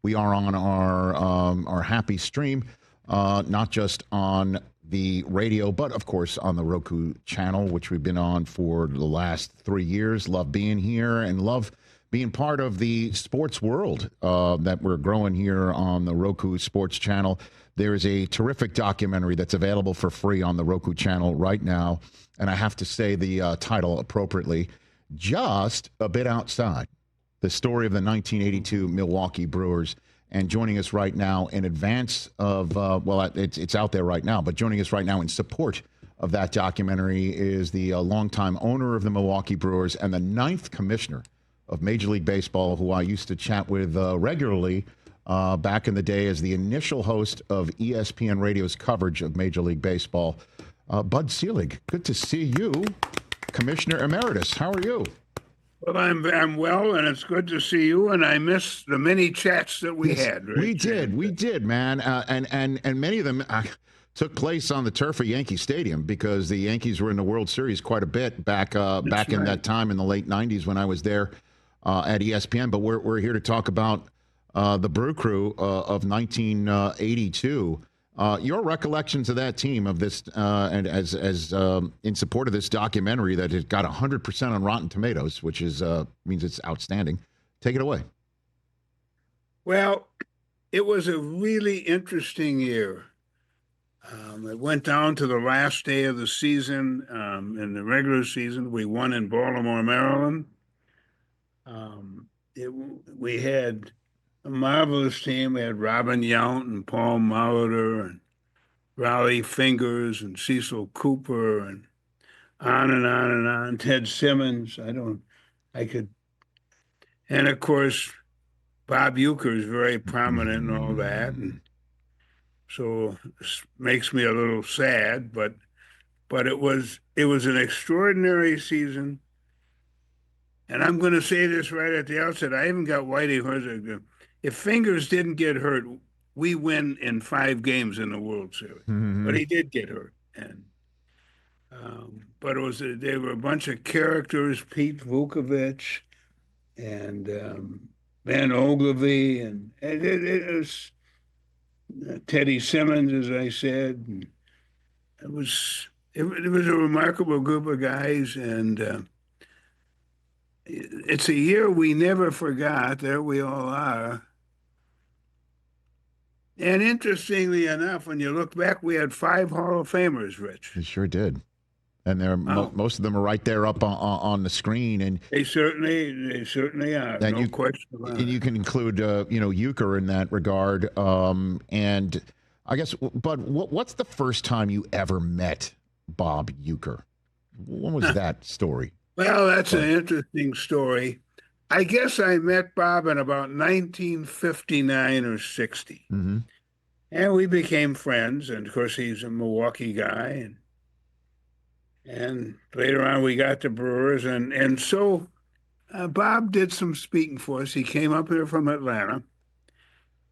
We are on our happy stream, not just on the radio, but of course on the Roku channel, which we've been on for the last 3 years. Love being here and love being part of the sports world that we're growing here on the Roku Sports Channel. There's a terrific documentary that's available for free on the Roku channel right now. And I have to say the title appropriately, Just a Bit Outside, the story of the 1982 Milwaukee Brewers. And joining us right now in advance of, it's out there right now, but joining us right now in support of that documentary is the longtime owner of the Milwaukee Brewers and the 9th commissioner of Major League Baseball, who I used to chat with regularly back in the day as the initial host of ESPN Radio's coverage of Major League Baseball. Bud Selig, good to see you, Commissioner Emeritus. How are you? Well, I'm well, and it's good to see you. And I miss the many chats that we had. Rich. We did, man, and many of them took place on the turf of Yankee Stadium because the Yankees were in the World Series quite a bit back in that time in the late '90s when I was there at ESPN. But we're here to talk about the Brew Crew of 1982. Your recollections of that team, of this, and as in support of this documentary that has got 100% on Rotten Tomatoes, which is means it's outstanding. Take it away. Well, it was a really interesting year. It went down to the last day of the season. In the regular season, we won in Baltimore, Maryland. We had a marvelous team. We had Robin Yount and Paul Molitor and Raleigh Fingers and Cecil Cooper and on and on and on. Ted Simmons. And of course, Bob Uecker is very prominent and all that. And so it makes me a little sad, but it was an extraordinary season. And I'm going to say this right at the outset. I even got Whitey Herzog. If Fingers didn't get hurt, we win in 5 games in the World Series. Mm-hmm. But he did get hurt, and but they were a bunch of characters: Pete Vukovich and Van Ogilvy, and it was Teddy Simmons, as I said. And it was a remarkable group of guys, and it's a year we never forgot. There we all are. And interestingly enough, when you look back, we had 5 Hall of Famers, Rich. We sure did. And most of them are right there up on the screen. And they certainly are. No question about it. And you can include, Uecker in that regard. And I guess, Bud, what's the first time you ever met Bob Uecker? When was that story? Well, that's an interesting story. I guess I met Bob in about 1959 or 60. Mm-hmm. And we became friends. And, of course, he's a Milwaukee guy. And later on, we got the Brewers. And so Bob did some speaking for us. He came up here from Atlanta.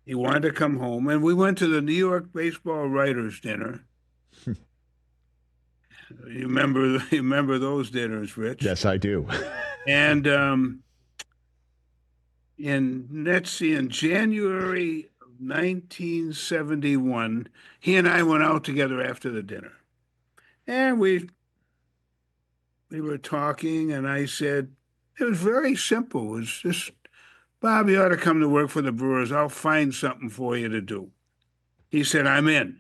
He wanted to come home. And we went to the New York Baseball Writers' Dinner. You remember those dinners, Rich? Yes, I do. And in January of 1971, he and I went out together after the dinner. And we were talking, and I said, it was very simple. It was just, Bob, you ought to come to work for the Brewers. I'll find something for you to do. He said, I'm in.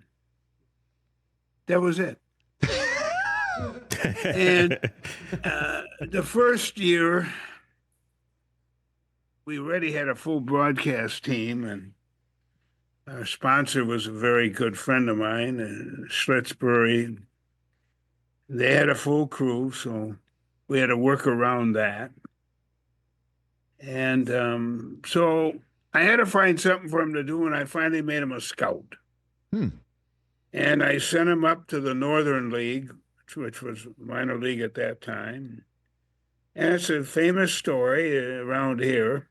That was it. And the first year, we already had a full broadcast team, and our sponsor was a very good friend of mine, Schlitzbury. They had a full crew, so we had to work around that. And so I had to find something for him to do, and I finally made him a scout. And I sent him up to the Northern League, which was minor league at that time. And it's a famous story around here.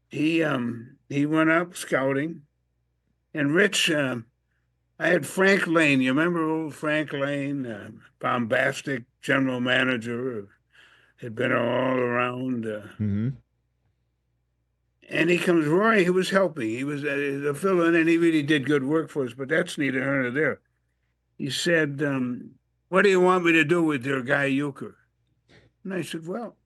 He went up scouting, and Rich, I had Frank Lane. You remember old Frank Lane, bombastic general manager, had been all around. And he comes roaring. He was helping. He was a fill-in, and he really did good work for us. But that's neither here nor there. He said, "What do you want me to do with your guy Uecker?" And I said, "Well,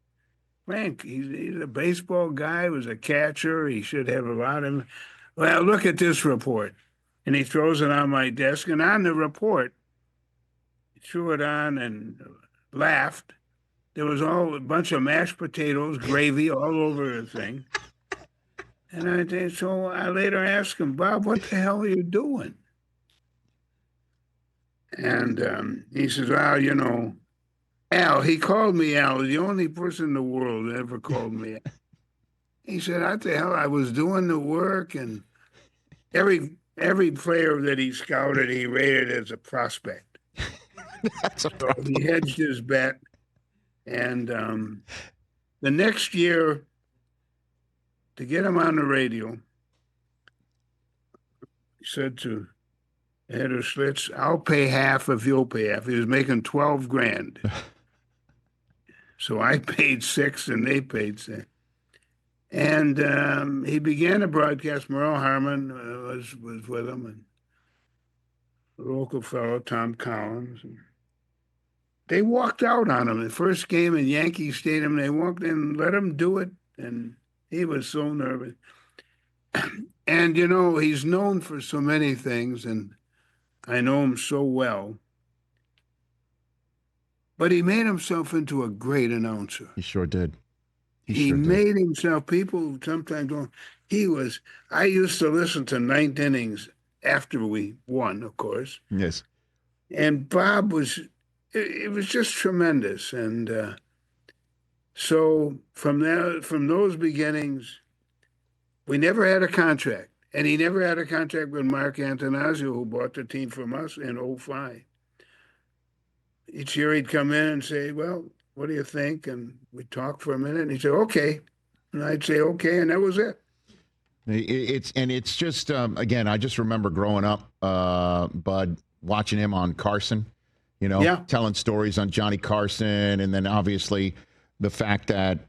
Frank, he's a baseball guy. Was a catcher. He should have a lot of. Well, look at this report." And he throws it on my desk, and on the report, he threw it on and laughed. There was a bunch of mashed potatoes, gravy all over the thing. And so I later asked him, "Bob, what the hell are you doing?" And he says, "Well, Al." He called me Al. The only person in the world that ever called me Al. He said, "What the hell? I was doing the work, and every player that he scouted, he rated as a prospect." That's a So problem. he hedged his bet. And the next year, to get him on the radio, he said to the head of Schlitz, "I'll pay half if you'll pay half." He was making 12 grand. So I paid 6 and they paid 6. And he began to broadcast. Merle Harmon was with him, and a local fellow, Tom Collins. And they walked out on him the first game in Yankee Stadium. They walked in and let him do it, and he was so nervous. And, he's known for so many things, and I know him so well. But he made himself into a great announcer. He sure did. He sure did. made himself, people sometimes don't, I used to listen to ninth innings after we won, of course. Yes. And Bob it was just tremendous. And so from those beginnings, we never had a contract. And he never had a contract with Mark Antonazio, who bought the team from us in 2005. Each year he'd come in and say, "Well, what do you think?" And we'd talk for a minute, and he'd say, "Okay." And I'd say, "Okay," and that was it. It's just, again, I just remember growing up, Bud, watching him on Carson, telling stories on Johnny Carson. And then obviously the fact that,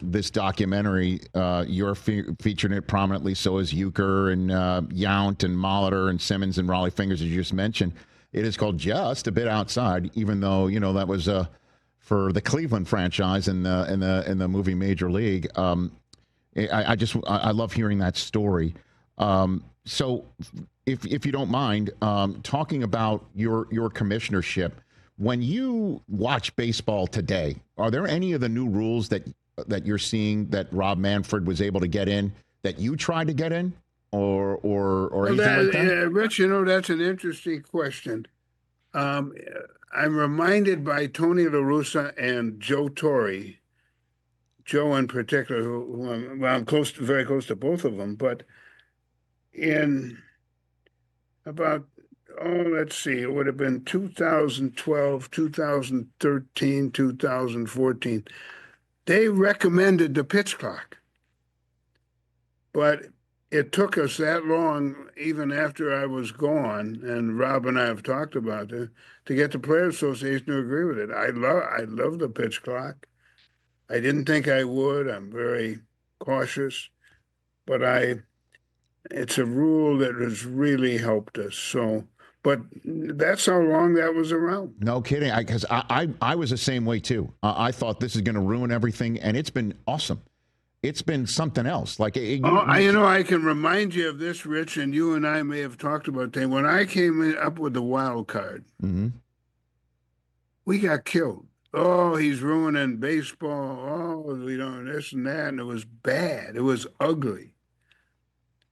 this documentary, you're featuring it prominently. So is Uecker and Yount and Molitor and Simmons and Raleigh Fingers, as you just mentioned. It is called Just a Bit Outside, even though, that was for the Cleveland franchise in the movie Major League. I love hearing that story. So if you don't mind, talking about your commissionership, when you watch baseball today, are there any of the new rules that you're seeing that Rob Manfred was able to get in that you tried to get in, or anything like that? Rich, that's an interesting question. I'm reminded by Tony La Russa and Joe Torre. Joe in particular, who I'm very close to both of them, but in about, let's see, it would have been 2012, 2013, 2014, they recommended the pitch clock. But it took us that long, even after I was gone, and Rob and I have talked about it, to get the Players Association to agree with it. I love the pitch clock. I didn't think I would. I'm very cautious, but it's a rule that has really helped us. So, but that's how long that was around. No kidding. Because I was the same way too. I thought this is going to ruin everything, and it's been awesome. It's been something else. Like I can remind you of this, Rich, and you and I may have talked about that. When I came up with the wild card, we got killed. Oh, he's ruining baseball. Oh, this and that. And it was bad. It was ugly.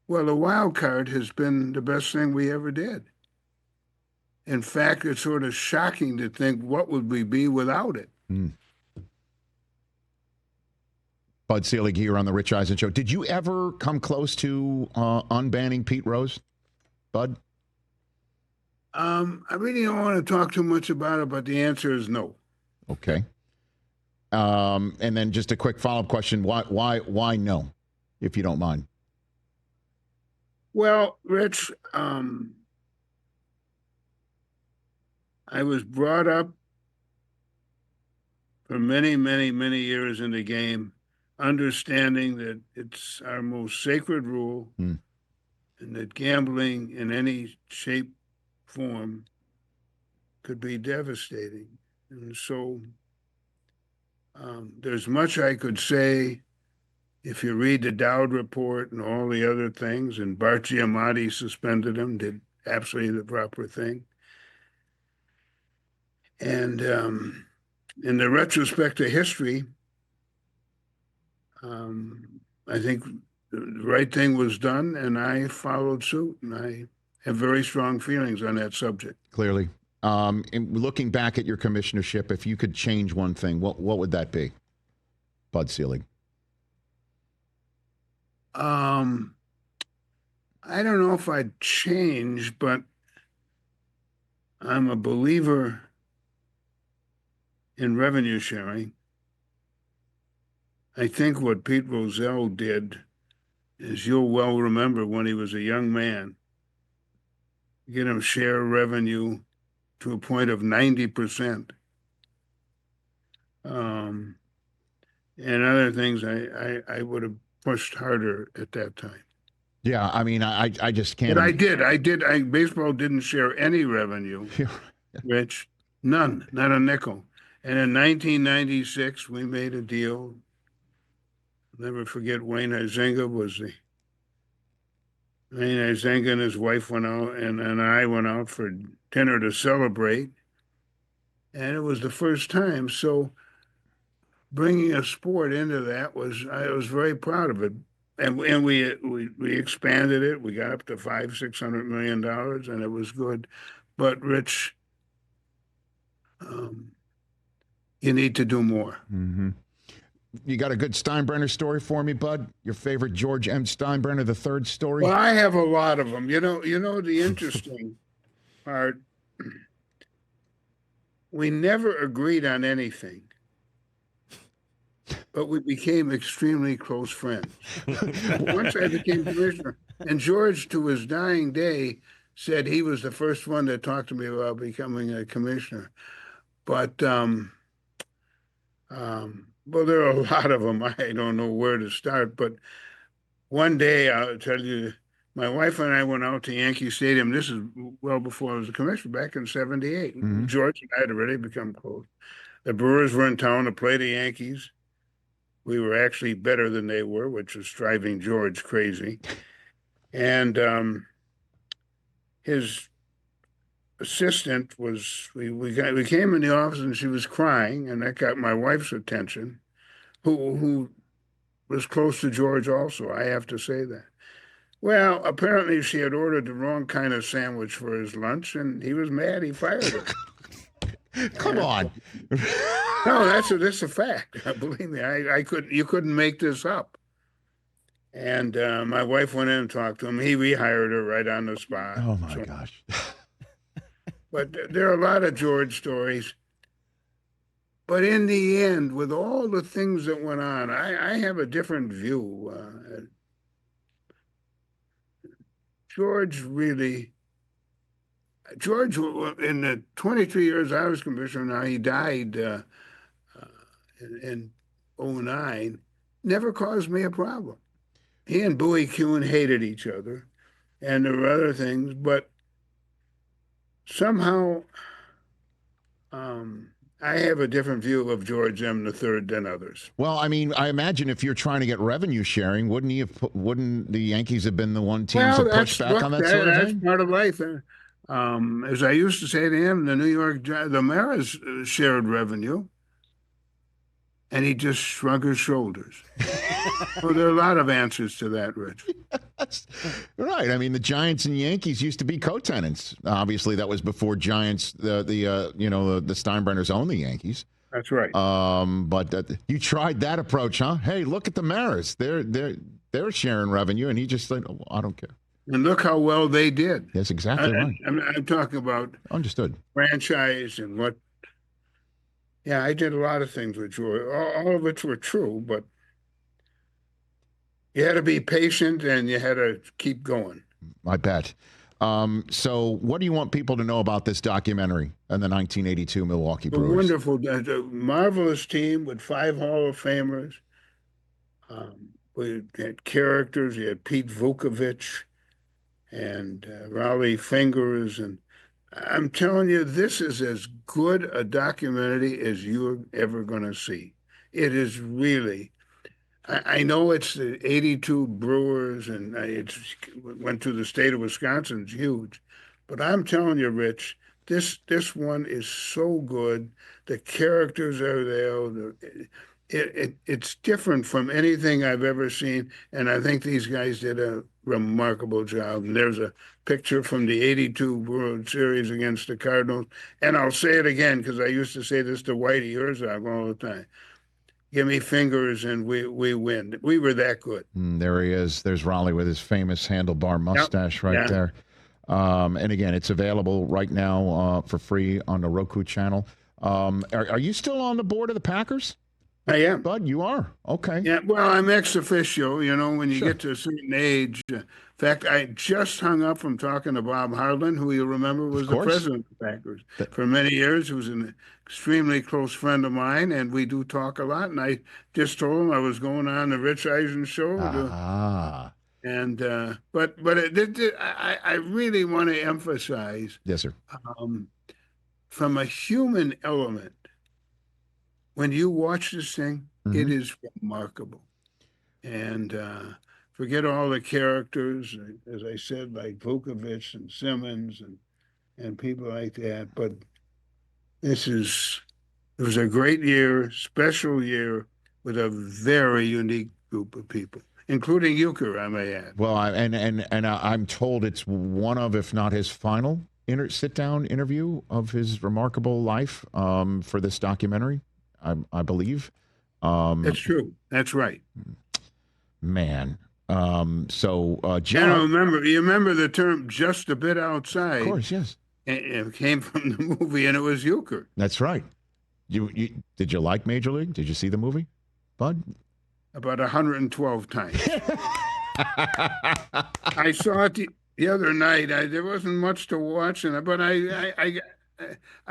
Well, the wild card has been the best thing we ever did. In fact, it's sort of shocking to think what would we be without it. Bud Selig here on the Rich Eisen Show. Did you ever come close to unbanning Pete Rose, Bud? I really don't want to talk too much about it, but the answer is no. Okay. And then just a quick follow-up question. Why no, if you don't mind? Well, Rich, I was brought up for many, many, many years in the game understanding that it's our most sacred rule, and that gambling in any shape, form could be devastating. And so there's much I could say if you read the Dowd report and all the other things, and Bart Giamatti suspended him, did absolutely the proper thing. And in the retrospect of history, I think the right thing was done, and I followed suit, and I have very strong feelings on that subject. Clearly. In looking back at your commissionership, if you could change one thing, what would that be, Bud Selig? I don't know if I'd change, but I'm a believer in revenue sharing. I think what Pete Rozelle did, as you'll well remember when he was a young man, get him share revenue to a point of 90%. And other things I would have pushed harder at that time. Yeah, I mean, I just can't. But I did. Baseball didn't share any revenue, Rich. None, not a nickel. And in 1996, we made a deal. I'll never forget Wayne Huizenga and his wife went out, and I went out for dinner to celebrate. And it was the first time. So bringing a sport into that I was very proud of it. And we expanded it. We got up to $500-600 million, and it was good. But Rich, you need to do more. Mm-hmm. You got a good Steinbrenner story for me, Bud? Your favorite George M. Steinbrenner III story? Well, I have a lot of them. You know the interesting part. We never agreed on anything, but we became extremely close friends. Once I became commissioner, and George, to his dying day, said he was the first one that talked to me about becoming a commissioner. But well, there are a lot of them. I don't know where to start. But one day, I'll tell you, my wife and I went out to Yankee Stadium. This is well before I was a commissioner, back in '78. Mm-hmm. George and I had already become close. The Brewers were in town to play the Yankees. We were actually better than they were, which was driving George crazy. And his assistant was, we came in the office and she was crying, and that got my wife's attention, who was close to George also, I have to say that. Well, apparently she had ordered the wrong kind of sandwich for his lunch, and he was mad. He fired her. Come on. No, that's a fact. Believe me, you couldn't make this up. And my wife went in and talked to him. He rehired her right on the spot. Oh my gosh. But there are a lot of George stories. But in the end, with all the things that went on, I have a different view. George, in the 23 years I was commissioner, now he died in 2009, never caused me a problem. He and Bowie Kuhn hated each other, and there were other things, but somehow I have a different view of George M. III than others. Well, I mean, I imagine if you're trying to get revenue sharing, wouldn't the Yankees have been the one team to push back on that sort of thing? That's part of life. As I used to say to him, the Maras shared revenue, and he just shrugged his shoulders. Well, there are a lot of answers to that, Rich. Yes. Right. I mean, the Giants and Yankees used to be co-tenants. Obviously, that was before Giants. The Steinbrenners owned the Yankees. That's right. But you tried that approach, huh? Hey, look at the Maras. They're sharing revenue, and he just said, oh, I don't care. And look how well they did. That's exactly right. I'm talking about understood franchise and what. Yeah, I did a lot of things with George, all of which were true, but you had to be patient and you had to keep going. I bet. So what do you want people to know about this documentary and the 1982 Milwaukee Brewers? A wonderful, marvelous team with 5 Hall of Famers. We had characters. You had Pete Vukovich and Raleigh Fingers, and I'm telling you, this is as good a documentary as you're ever going to see. It is really. I know it's the '82 Brewers, and it went to the state of Wisconsin. It's huge, but I'm telling you, Rich, this one is so good. The characters are there. It's different from anything I've ever seen, and I think these guys did a remarkable job. And there's a picture from the '82 World Series against the Cardinals, and I'll say it again because I used to say this to Whitey Herzog all the time. Give me fingers and we win. We were that good. There he is. There's Raleigh with his famous handlebar mustache right there. And again, it's available right now for free on the Roku channel. Are you still on the board of the Packers? I am. Bud, you are? Okay. Yeah, well, I'm ex officio, when you get to a certain age. In fact, I just hung up from talking to Bob Harlan, who you remember was the president of the Packers for many years. He was an extremely close friend of mine, and we do talk a lot. And I just told him I was going on the Rich Eisen Show. And I really want to emphasize, yes, sir, from a human element, when you watch this thing, it is remarkable. And forget all the characters, as I said, like Vukovich and Simmons and people like that. But it was a great year, special year, with a very unique group of people, including Uecker, I may add. Well, I'm told it's one of, if not his final sit-down interview of his remarkable life for this documentary. I believe. That's true. That's right. Man. John. You remember the term "just a bit outside"? Of course, yes. It came from the movie, and it was Uecker. That's right. Did you like Major League? Did you see the movie, Bud? About 112 times. I saw it the other night. There wasn't much to watch, but I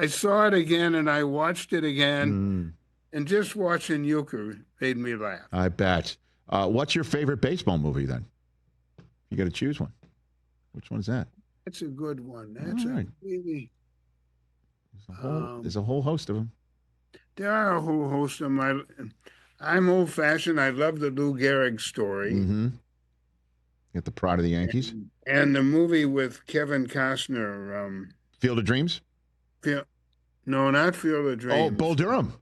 saw it again, and I watched it again. And just watching Uecker made me laugh. I bet. What's your favorite baseball movie, then? You got to choose one. Which one's that? That's a good one. That's right. Really. There's a whole host of them. There are a whole host of them. I'm old-fashioned. I love the Lou Gehrig story. Get the Pride of the Yankees. And the movie with Kevin Costner. Field of Dreams? No, not Field of Dreams. Oh, Bull Durham.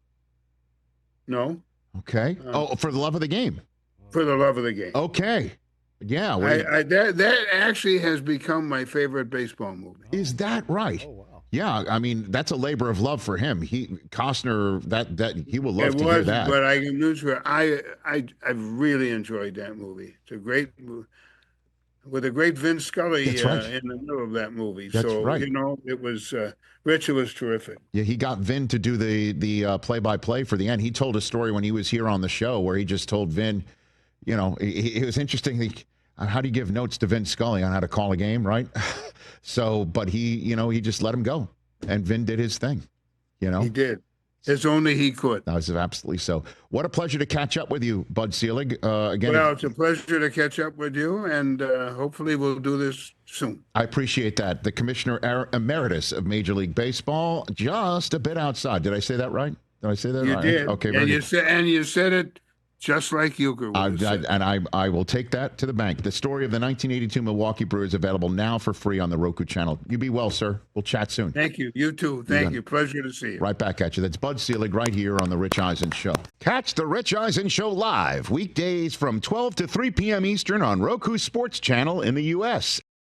No. Okay. For the Love of the Game. For the Love of the Game. Okay. Yeah. That actually has become my favorite baseball movie. Is that right? Oh, wow. Yeah. I mean, that's a labor of love for him. Costner, that he will love to hear that. But I can news for I really enjoyed that movie. It's a great movie. With a great Vin Scully in the middle of that movie. That's right. It was Rich. It was terrific. Yeah, he got Vin to do the play-by-play for the end. He told a story when he was here on the show where he just told Vin, it was interesting. How do you give notes to Vin Scully on how to call a game, right? But he just let him go, and Vin did his thing. He did. As only he could. That was absolutely so. What a pleasure to catch up with you, Bud Selig. Again, well, it's a pleasure to catch up with you, and hopefully we'll do this soon. I appreciate that. The Commissioner Emeritus of Major League Baseball, just a bit outside. Did I say that right? Did I say that right? You did. Okay. And you said it just like Uecker would have said. I will take that to the bank. The story of the 1982 Milwaukee Brewers available now for free on the Roku channel. You be well, sir. We'll chat soon. Thank you. You too. Thank you. Pleasure to see you. Right back at you. That's Bud Selig right here on The Rich Eisen Show. Catch The Rich Eisen Show live weekdays from 12 to 3 p.m. Eastern on Roku Sports Channel in the U.S.